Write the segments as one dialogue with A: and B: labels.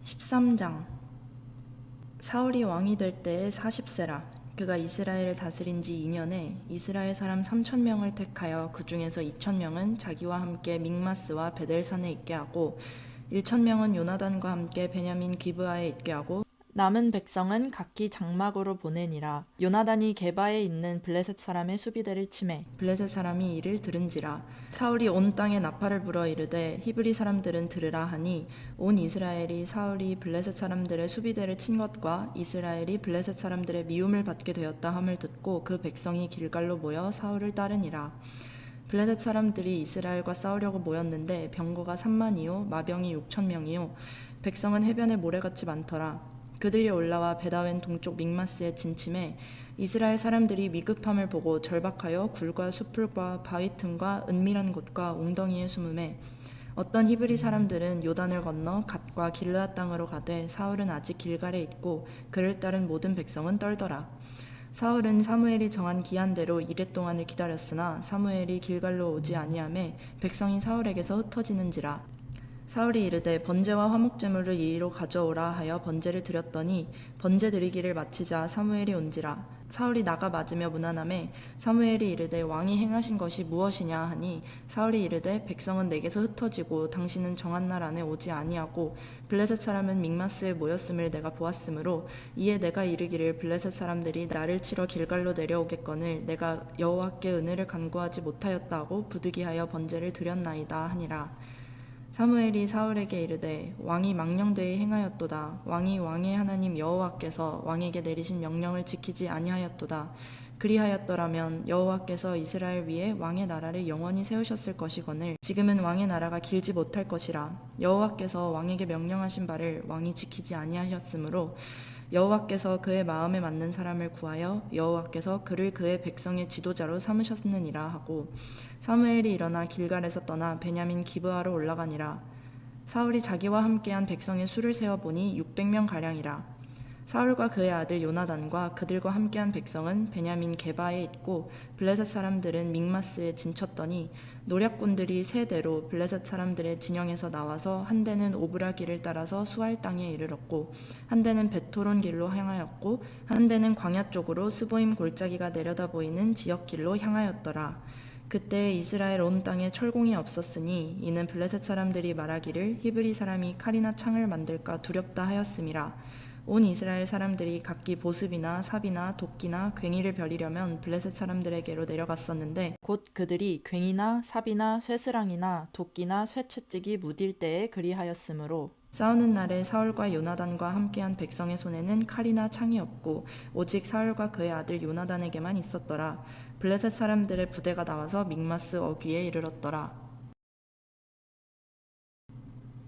A: 13장. 사울이 왕이 될 때에 40세라. 그가 이스라엘을 다스린 지 2년에 이스라엘 사람 3,000명을 택하여 그 중에서 2,000명은 자기와 함께 믹마스와 베델산에 있게 하고 1,000명은 요나단과 함께 베냐민 기브아에 있게 하고 남은 백성은 각기 장막으로 보내니라. 요나단이 게바에 있는 블레셋 사람의 수비대를 치매 블레셋 사람이 이를 들은지라. 사울이 온 땅에 나팔을 불어 이르되 히브리 사람들은 들으라 하니 온 이스라엘이 사울이 블레셋 사람들의 수비대를 친 것과 이스라엘이 블레셋 사람들의 미움을 받게 되었다 함을 듣고 그 백성이 길갈로 모여 사울을 따르니라. 블레셋 사람들이 이스라엘과 싸우려고 모였는데 병거가 3만이요 마병이 6,000명이요 백성은 해변에 모래같이 많더라. 그들이 올라와 베다웬 동쪽 믹마스에 진침해 이스라엘 사람들이 위급함을 보고 절박하여 굴과 숲풀과 바위 틈과 은밀한 곳과 웅덩이에 숨음에 어떤 히브리 사람들은 요단을 건너 갓과 길르앗 땅으로 가되 사울은 아직 길갈에 있고 그를 따른 모든 백성은 떨더라. 사울은 사무엘이 정한 기한대로 이레 동안을 기다렸으나 사무엘이 길갈로 오지 아니하매 백성이 사울에게서 흩어지는지라. 사울이 이르되 번제와 화목제물을 이리로 가져오라 하여 번제를 드렸더니 번제 드리기를 마치자 사무엘이 온지라. 사울이 나가 맞으며 무난함에 사무엘이 이르되 왕이 행하신 것이 무엇이냐 하니 사울이 이르되 백성은 내게서 흩어지고 당신은 정한 날 안에 오지 아니하고 블레셋 사람은 믹마스에 모였음을 내가 보았으므로 이에 내가 이르기를 블레셋 사람들이 나를 치러 길갈로 내려오겠거늘 내가 여호와께 은혜를 간구하지 못하였다 하고 부득이하여 번제를 드렸나이다 하니라. 사무엘이 사울에게 이르되 왕이 망령되이 행하였도다. 왕이 왕의 하나님 여호와께서 왕에게 내리신 명령을 지키지 아니하였도다. 그리하였더라면 여호와께서 이스라엘 위에 왕의 나라를 영원히 세우셨을 것이거늘 지금은 왕의 나라가 길지 못할 것이라. 여호와께서 왕에게 명령하신 바를 왕이 지키지 아니하셨으므로 여호와께서 그의 마음에 맞는 사람을 구하여 여호와께서 그를 그의 백성의 지도자로 삼으셨느니라 하고 사무엘이 일어나 길갈에서 떠나 베냐민 기브아로 올라가니라. 사울이 자기와 함께한 백성의 수를 세어보니 600명 가량이라. 사울과 그의 아들 요나단과 그들과 함께한 백성은 베냐민 게바에 있고 블레셋 사람들은 믹마스에 진쳤더니 노략군들이 세 대로 블레셋 사람들의 진영에서 나와서 한 대는 오브라 길을 따라서 수알 땅에 이르렀고 한 대는 베토론 길로 향하였고 한 대는 광야 쪽으로 스보임 골짜기가 내려다 보이는 지역길로 향하였더라. 그때 이스라엘 온 땅에 철공이 없었으니 이는 블레셋 사람들이 말하기를 히브리 사람이 칼이나 창을 만들까 두렵다 하였음이라. 온 이스라엘 사람들이 각기 보습이나 삽이나 도끼나 괭이를 벼리려면 블레셋 사람들에게로 내려갔었는데 곧 그들이 괭이나 삽이나 쇠스랑이나 도끼나 쇠채찍이 무딜 때에 그리하였으므로 싸우는 날에 사울과 요나단과 함께한 백성의 손에는 칼이나 창이 없고 오직 사울과 그의 아들 요나단에게만 있었더라. 블레셋 사람들의 부대가 나와서 믹마스 어귀에 이르렀더라.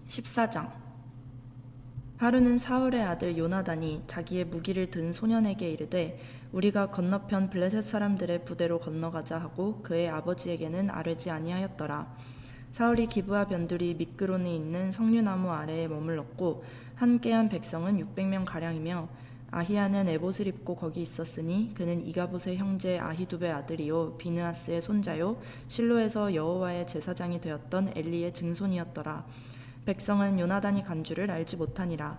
A: 14장. 하루는 사울의 아들 요나단이 자기의 무기를 든 소년에게 이르되 우리가 건너편 블레셋 사람들의 부대로 건너가자 하고 그의 아버지에게는 아뢰지 아니하였더라. 사울이 기브아 변두리 미끄론에 있는 석류나무 아래에 머물렀고 함께한 백성은 600명 가량이며 아히야는 에봇을 입고 거기 있었으니 그는 이가봇의 형제 아히두베 아들이요 비느하스의 손자요 실로에서 여호와의 제사장이 되었던 엘리의 증손이었더라. 백성은 요나단이 간 줄을 알지 못하니라.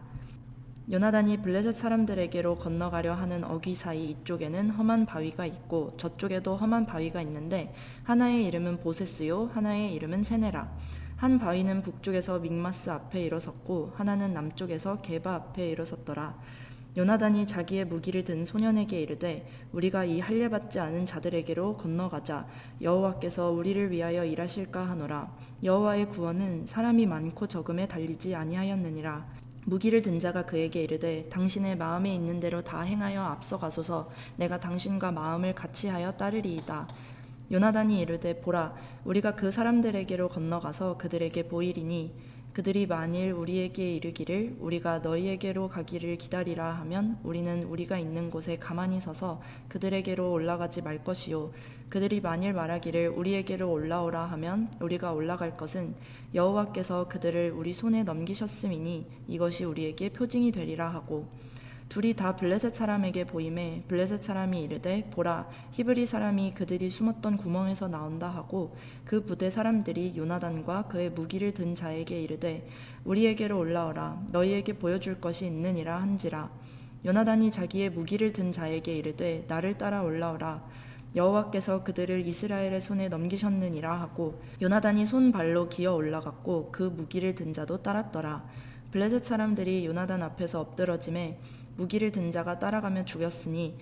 A: 요나단이 블레셋 사람들에게로 건너가려 하는 어귀 사이 이쪽에는 험한 바위가 있고 저쪽에도 험한 바위가 있는데 하나의 이름은 보세스요 하나의 이름은 세네라. 한 바위는 북쪽에서 믹마스 앞에 일어섰고 하나는 남쪽에서 게바 앞에 일어섰더라. 요나단이 자기의 무기를 든 소년에게 이르되 우리가 이 할례받지 않은 자들에게로 건너가자. 여호와께서 우리를 위하여 일하실까 하노라. 여호와의 구원은 사람이 많고 적음에 달리지 아니하였느니라. 무기를 든 자가 그에게 이르되 당신의 마음에 있는 대로 다 행하여 앞서가소서. 내가 당신과 마음을 같이하여 따르리이다. 요나단이 이르되 보라 우리가 그 사람들에게로 건너가서 그들에게 보이리니 그들이 만일 우리에게 이르기를 우리가 너희에게로 가기를 기다리라 하면 우리는 우리가 있는 곳에 가만히 서서 그들에게로 올라가지 말 것이요 그들이 만일 말하기를 우리에게로 올라오라 하면 우리가 올라갈 것은 여호와께서 그들을 우리 손에 넘기셨음이니 이것이 우리에게 표징이 되리라 하고 둘이 다 블레셋 사람에게 보임에 블레셋 사람이 이르되 보라 히브리 사람이 그들이 숨었던 구멍에서 나온다 하고 그 부대 사람들이 요나단과 그의 무기를 든 자에게 이르되 우리에게로 올라오라 너희에게 보여줄 것이 있느니라 한지라. 요나단이 자기의 무기를 든 자에게 이르되 나를 따라 올라오라 여호와께서 그들을 이스라엘의 손에 넘기셨느니라 하고 요나단이 손발로 기어 올라갔고 그 무기를 든 자도 따랐더라. 블레셋 사람들이 요나단 앞에서 엎드러짐에 무기를 든 자가 따라가며 죽였으니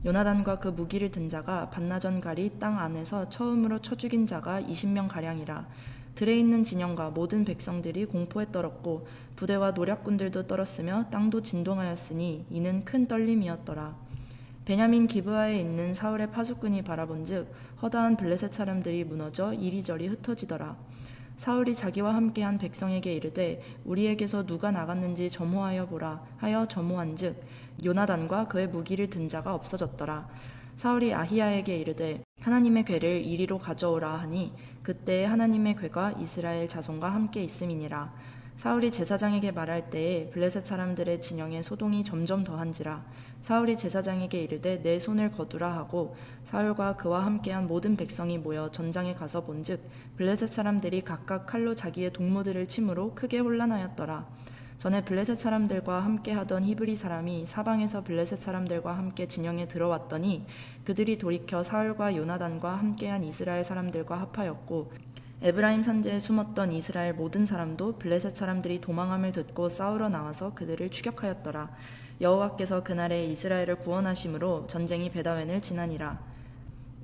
A: 요나단과 그 무기를 든 자가 반나절가리 땅 안에서 처음으로 쳐 죽인 자가 20명 가량이라. 들에 있는 진영과 모든 백성들이 공포에 떨었고 부대와 노략군들도 떨었으며 땅도 진동하였으니 이는 큰 떨림이었더라. 베냐민 기브아에 있는 사울의 파수꾼이 바라본즉 허다한 블레셋 사람들이 무너져 이리저리 흩어지더라. 사울이 자기와 함께한 백성에게 이르되 우리에게서 누가 나갔는지 점호하여 보라 하여 점호한즉 요나단과 그의 무기를 든 자가 없어졌더라. 사울이 아히야에게 이르되 하나님의 궤를 이리로 가져오라 하니 그때에 하나님의 궤가 이스라엘 자손과 함께 있음이니라. 사울이 제사장에게 말할 때에 블레셋 사람들의 진영에 소동이 점점 더한지라. 사울이 제사장에게 이르되 내 손을 거두라 하고 사울과 그와 함께한 모든 백성이 모여 전장에 가서 본즉 블레셋 사람들이 각각 칼로 자기의 동무들을 침으로 크게 혼란하였더라. 전에 블레셋 사람들과 함께하던 히브리 사람이 사방에서 블레셋 사람들과 함께 진영에 들어왔더니 그들이 돌이켜 사울과 요나단과 함께한 이스라엘 사람들과 합하였고 에브라임 산지에 숨었던 이스라엘 모든 사람도 블레셋 사람들이 도망함을 듣고 싸우러 나와서 그들을 추격하였더라. 여호와께서 그날에 이스라엘을 구원하심으로 전쟁이 베다웬을 지나니라.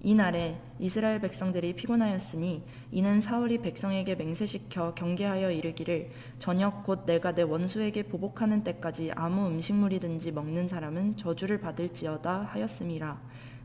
A: 이날에 이스라엘 백성들이 피곤하였으니 이는 사울이 백성에게 맹세시켜 경계하여 이르기를 저녁 곧 내가 내 원수에게 보복하는 때까지 아무 음식물이든지 먹는 사람은 저주를 받을지어다 하였음이라.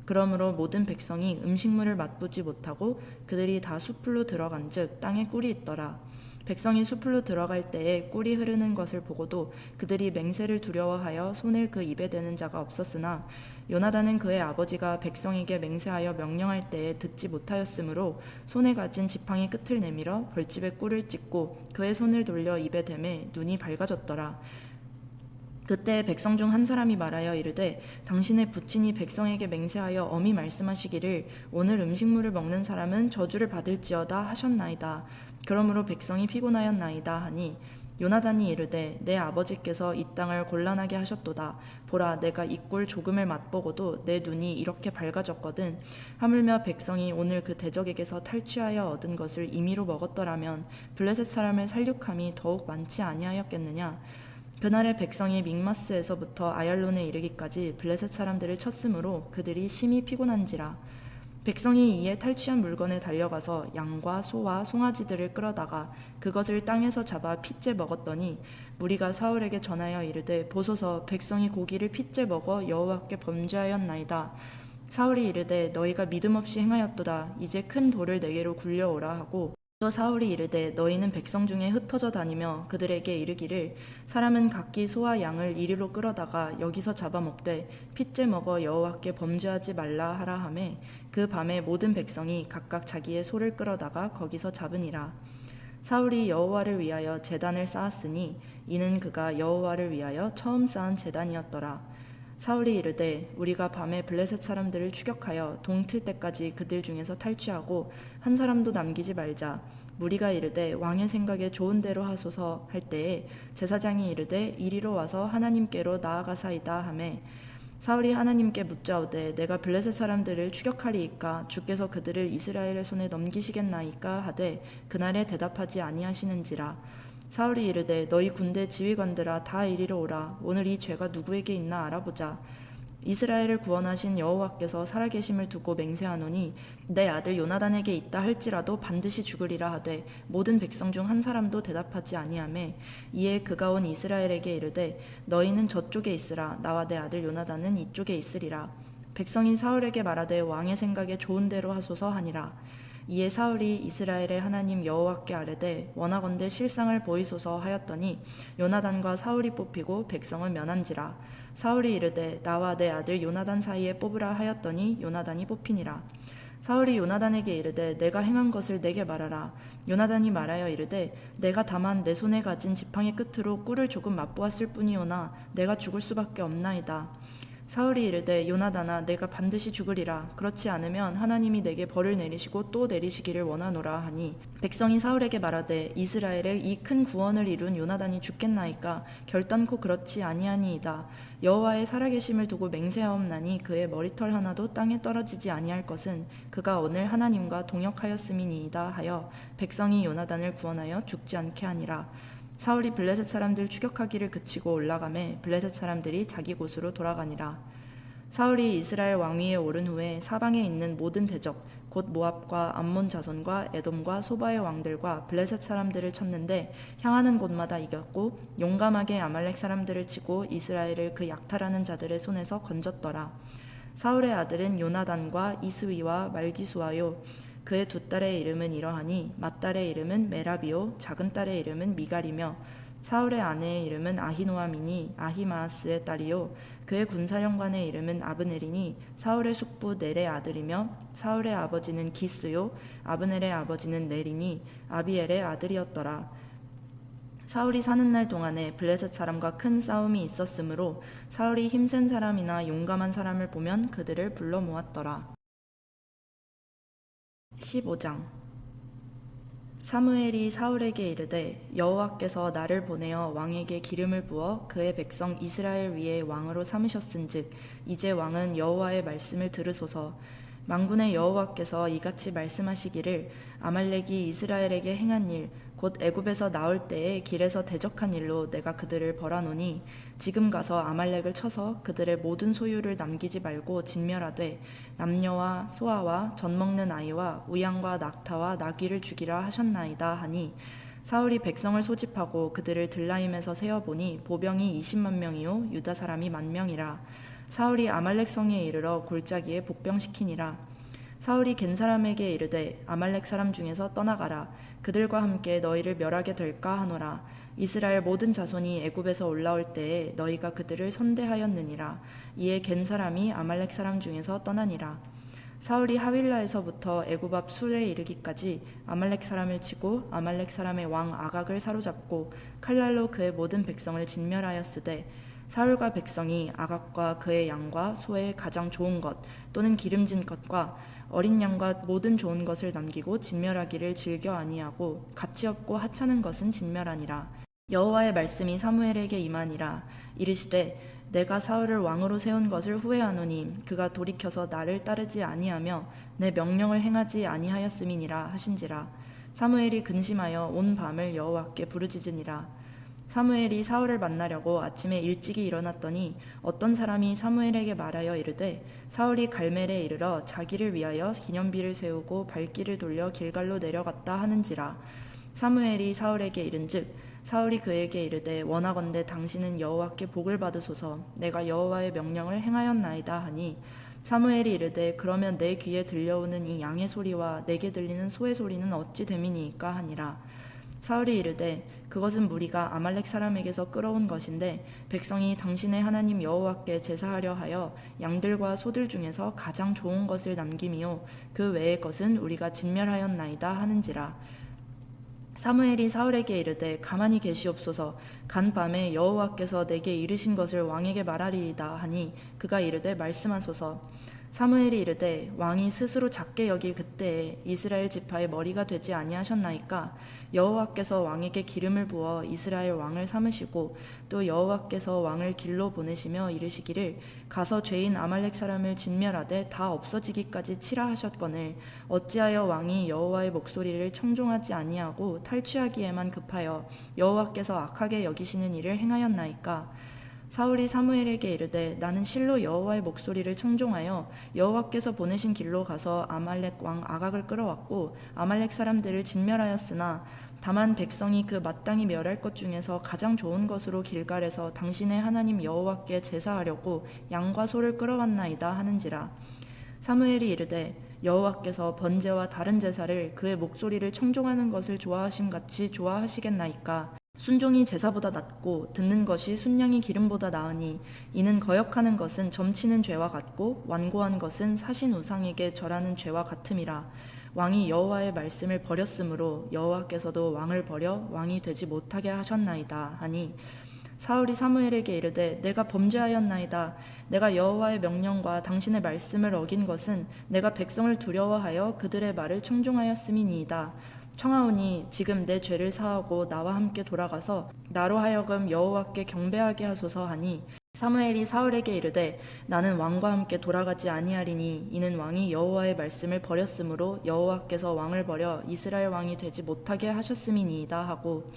A: 그러므로 모든 백성이 음식물을 맛보지 못하고 그들이 다 숲으로 들어간즉 땅에 꿀이 있더라. 백성이 숲으로 들어갈 때에 꿀이 흐르는 것을 보고도 그들이 맹세를 두려워하여 손을 그 입에 대는 자가 없었으나 요나단은 그의 아버지가 백성에게 맹세하여 명령할 때에 듣지 못하였으므로 손에 가진 지팡이 끝을 내밀어 벌집에 꿀을 찢고 그의 손을 돌려 입에 대매 눈이 밝아졌더라. 그때 백성 중 한 사람이 말하여 이르되 당신의 부친이 백성에게 맹세하여 엄히 말씀하시기를 오늘 음식물을 먹는 사람은 저주를 받을지어다 하셨나이다. 그러므로 백성이 피곤하였나이다 하니 요나단이 이르되 내 아버지께서 이 땅을 곤란하게 하셨도다. 보라 내가 이 꿀 조금을 맛보고도 내 눈이 이렇게 밝아졌거든. 하물며 백성이 오늘 그 대적에게서 탈취하여 얻은 것을 임의로 먹었더라면 블레셋 사람의 살육함이 더욱 많지 아니하였겠느냐. 그날의 백성이 믹마스에서부터 아얄론에 이르기까지 블레셋 사람들을 쳤으므로 그들이 심히 피곤한지라. 백성이 이에 탈취한 물건에 달려가서 양과 소와 송아지들을 끌어다가 그것을 땅에서 잡아 핏째 먹었더니 무리가 사울에게 전하여 이르되 보소서 백성이 고기를 핏째 먹어 여호와께 범죄하였나이다. 사울이 이르되 너희가 믿음 없이 행하였도다. 이제 큰 돌을 내게로 굴려오라 하고 또 사울이 이르되 너희는 백성 중에 흩어져 다니며 그들에게 이르기를 사람은 각기 소와 양을 이리로 끌어다가 여기서 잡아먹되 핏째 먹어 여호와께 범죄하지 말라 하라 하매 그 밤에 모든 백성이 각각 자기의 소를 끌어다가 거기서 잡으니라. 사울이 여호와를 위하여 제단을 쌓았으니 이는 그가 여호와를 위하여 처음 쌓은 제단이었더라. 사울이 이르되 우리가 밤에 블레셋 사람들을 추격하여 동틀 때까지 그들 중에서 탈취하고 한 사람도 남기지 말자. 무리가 이르되 왕의 생각에 좋은 대로 하소서 할 때에 제사장이 이르되 이리로 와서 하나님께로 나아가사이다 하매 사울이 하나님께 묻자오되 내가 블레셋 사람들을 추격하리이까 주께서 그들을 이스라엘의 손에 넘기시겠나이까 하되 그날에 대답하지 아니하시는지라. 사울이 이르되 너희 군대 지휘관들아 다 이리로 오라. 오늘 이 죄가 누구에게 있나 알아보자. 이스라엘을 구원하신 여호와께서 살아계심을 두고 맹세하노니 내 아들 요나단에게 있다 할지라도 반드시 죽으리라 하되 모든 백성 중 한 사람도 대답하지 아니하매 이에 그가 온 이스라엘에게 이르되 너희는 저쪽에 있으라. 나와 내 아들 요나단은 이쪽에 있으리라. 백성이 사울에게 말하되 왕의 생각에 좋은 대로 하소서 하니라. 이에 사울이 이스라엘의 하나님 여호와께 아뢰되 원하건대 실상을 보이소서 하였더니 요나단과 사울이 뽑히고 백성을 면한지라. 사울이 이르되 나와 내 아들 요나단 사이에 뽑으라 하였더니 요나단이 뽑히니라. 사울이 요나단에게 이르되 내가 행한 것을 내게 말하라. 요나단이 말하여 이르되 내가 다만 내 손에 가진 지팡이 끝으로 꿀을 조금 맛보았을 뿐이오나 내가 죽을 수밖에 없나이다. 사울이 이르되 요나단아 내가 반드시 죽으리라. 그렇지 않으면 하나님이 내게 벌을 내리시고 또 내리시기를 원하노라 하니 백성이 사울에게 말하되 이스라엘의 이 큰 구원을 이룬 요나단이 죽겠나이까 결단코 그렇지 아니하니이다. 여호와의 살아계심을 두고 맹세하옵나니 그의 머리털 하나도 땅에 떨어지지 아니할 것은 그가 오늘 하나님과 동역하였음이니이다 하여 백성이 요나단을 구원하여 죽지 않게 하니라. 사울이 블레셋 사람들 추격하기를 그치고 올라가매 블레셋 사람들이 자기 곳으로 돌아가니라. 사울이 이스라엘 왕위에 오른 후에 사방에 있는 모든 대적 곧 모압과 암몬 자손과 에돔과 소바의 왕들과 블레셋 사람들을 쳤는데 향하는 곳마다 이겼고 용감하게 아말렉 사람들을 치고 이스라엘을 그 약탈하는 자들의 손에서 건졌더라. 사울의 아들은 요나단과 이스위와 말기수아요. 그의 두 딸의 이름은 이러하니 맏딸의 이름은 메라비요 작은 딸의 이름은 미갈이며 사울의 아내의 이름은 아히노아미니 아히마아스의 딸이요 그의 군사령관의 이름은 아브넬이니 사울의 숙부 넬의 아들이며 사울의 아버지는 기스요 아브넬의 아버지는 넬이니 아비엘의 아들이었더라. 사울이 사는 날 동안에 블레셋 사람과 큰 싸움이 있었으므로 사울이 힘센 사람이나 용감한 사람을 보면 그들을 불러 모았더라. 15장 사무엘이 사울에게 이르되 여호와께서 나를 보내어 왕에게 기름을 부어 그의 백성 이스라엘 위에 왕으로 삼으셨은즉 이제 왕은 여호와의 말씀을 들으소서. 만군의 여호와께서 이같이 말씀하시기를 아말렉이 이스라엘에게 행한 일 곧 애굽에서 나올 때에 길에서 대적한 일로 내가 그들을 벌하노니 지금 가서 아말렉을 쳐서 그들의 모든 소유를 남기지 말고 진멸하되 남녀와 소아와 젖 먹는 아이와 우양과 낙타와 나귀를 죽이라 하셨나이다 하니 사울이 백성을 소집하고 그들을 들라임에서 세어보니 보병이 20만 명이요 유다 사람이 10,000명이라. 사울이 아말렉 성에 이르러 골짜기에 복병시키니라. 사울이 겐 사람에게 이르되 아말렉 사람 중에서 떠나가라. 그들과 함께 너희를 멸하게 될까 하노라. 이스라엘 모든 자손이 애굽에서 올라올 때에 너희가 그들을 선대하였느니라. 이에 겐 사람이 아말렉 사람 중에서 떠나니라. 사울이 하윌라에서부터 애굽 앞 술에 이르기까지 아말렉 사람을 치고 아말렉 사람의 왕 아각을 사로잡고 칼날로 그의 모든 백성을 진멸하였으되 사울과 백성이 아각과 그의 양과 소의 가장 좋은 것 또는 기름진 것과 어린 양과 모든 좋은 것을 남기고 진멸하기를 즐겨 아니하고 가치 없고 하찮은 것은 진멸하니라. 여호와의 말씀이 사무엘에게 임하니라. 이르시되 내가 사울을 왕으로 세운 것을 후회하노니 그가 돌이켜서 나를 따르지 아니하며 내 명령을 행하지 아니하였음이니라 하신지라. 사무엘이 근심하여 온 밤을 여호와께 부르짖으니라. 사무엘이 사울을 만나려고 아침에 일찍이 일어났더니 어떤 사람이 사무엘에게 말하여 이르되 사울이 갈멜에 이르러 자기를 위하여 기념비를 세우고 발길을 돌려 길갈로 내려갔다 하는지라. 사무엘이 사울에게 이른즉 사울이 그에게 이르되 원하건대 당신은 여호와께 복을 받으소서. 내가 여호와의 명령을 행하였나이다 하니 사무엘이 이르되 그러면 내 귀에 들려오는 이 양의 소리와 내게 들리는 소의 소리는 어찌 됨이니까 하니라. 사울이 이르되 그것은 무리가 아말렉 사람에게서 끌어온 것인데 백성이 당신의 하나님 여호와께 제사하려 하여 양들과 소들 중에서 가장 좋은 것을 남김이요 그 외의 것은 우리가 진멸하였나이다 하는지라. 사무엘이 사울에게 이르되 가만히 계시옵소서. 간밤에 여호와께서 내게 이르신 것을 왕에게 말하리이다 하니 그가 이르되 말씀하소서. 사무엘이 이르되 왕이 스스로 작게 여길 그때에 이스라엘 지파의 머리가 되지 아니하셨나이까. 여호와께서 왕에게 기름을 부어 이스라엘 왕을 삼으시고 또 여호와께서 왕을 길로 보내시며 이르시기를 가서 죄인 아말렉 사람을 진멸하되 다 없어지기까지 치라 하셨거늘 어찌하여 왕이 여호와의 목소리를 청종하지 아니하고 탈취하기에만 급하여 여호와께서 악하게 여기시는 일을 행하였나이까. 사울이 사무엘에게 이르되 나는 실로 여호와의 목소리를 청종하여 여호와께서 보내신 길로 가서 아말렉 왕 아각을 끌어왔고 아말렉 사람들을 진멸하였으나 다만 백성이 그 마땅히 멸할 것 중에서 가장 좋은 것으로 길갈에서 당신의 하나님 여호와께 제사하려고 양과 소를 끌어왔나이다 하는지라. 사무엘이 이르되 여호와께서 번제와 다른 제사를 그의 목소리를 청종하는 것을 좋아하심같이 좋아하시겠나이까. 순종이 제사보다 낫고 듣는 것이 순양이 기름보다 나으니 이는 거역하는 것은 점치는 죄와 같고 완고한 것은 사신 우상에게 절하는 죄와 같음이라. 왕이 여호와의 말씀을 버렸으므로 여호와께서도 왕을 버려 왕이 되지 못하게 하셨나이다 하니 사울이 사무엘에게 이르되 내가 범죄하였나이다. 내가 여호와의 명령과 당신의 말씀을 어긴 것은 내가 백성을 두려워하여 그들의 말을 청종하였음이니이다. 청하오니 지금 내 죄를 사하고 나와 함께 돌아가서 나로 하여금 여호와께 경배하게 하소서 하니 사무엘이 사울에게 이르되 나는 왕과 함께 돌아가지 아니하리니 이는 왕이 여호와의 말씀을 버렸으므로 여호와께서 왕을 버려 이스라엘 왕이 되지 못하게 하셨음이니이다 하고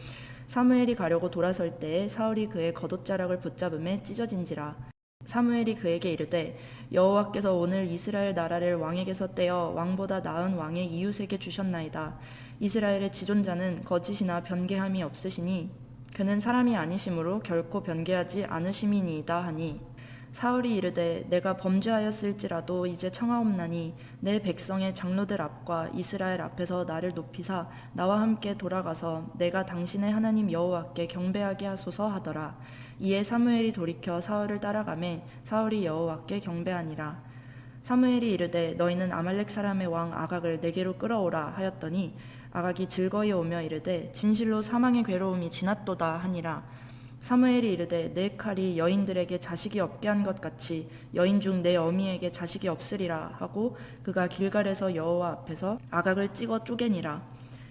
A: 사무엘이 가려고 돌아설 때에 사울이 그의 겉옷자락을 붙잡음에 찢어진지라. 사무엘이 그에게 이르되 여호와께서 오늘 이스라엘 나라를 왕에게서 떼어 왕보다 나은 왕의 이웃에게 주셨나이다. 이스라엘의 지존자는 거짓이나 변개함이 없으시니 그는 사람이 아니심으로 결코 변개하지 않으심이니이다 하니 사울이 이르되 내가 범죄하였을지라도 이제 청하옵나니 내 백성의 장로들 앞과 이스라엘 앞에서 나를 높이사 나와 함께 돌아가서 내가 당신의 하나님 여호와께 경배하게 하소서 하더라. 이에 사무엘이 돌이켜 사울을 따라가매 사울이 여호와께 경배하니라. 사무엘이 이르되 너희는 아말렉 사람의 왕 아각을 내게로 끌어오라 하였더니 아각이 즐거이 오며 이르되 진실로 사망의 괴로움이 지났도다 하니라. 사무엘이 이르되 내 칼이 여인들에게 자식이 없게 한 것 같이 여인 중 내 어미에게 자식이 없으리라 하고 그가 길갈에서 여호와 앞에서 아각을 찍어 쪼개니라.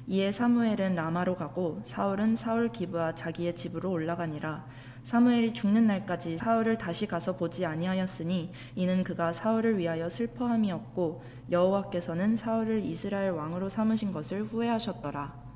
A: 이에 사무엘은 라마로 가고 사울은 사울 기브와 자기의 집으로 올라가니라. 사무엘이 죽는 날까지 사울을 다시 가서 보지 아니하였으니 이는 그가 사울을 위하여 슬퍼함이었고 여호와께서는 사울을 이스라엘 왕으로 삼으신 것을 후회하셨더라.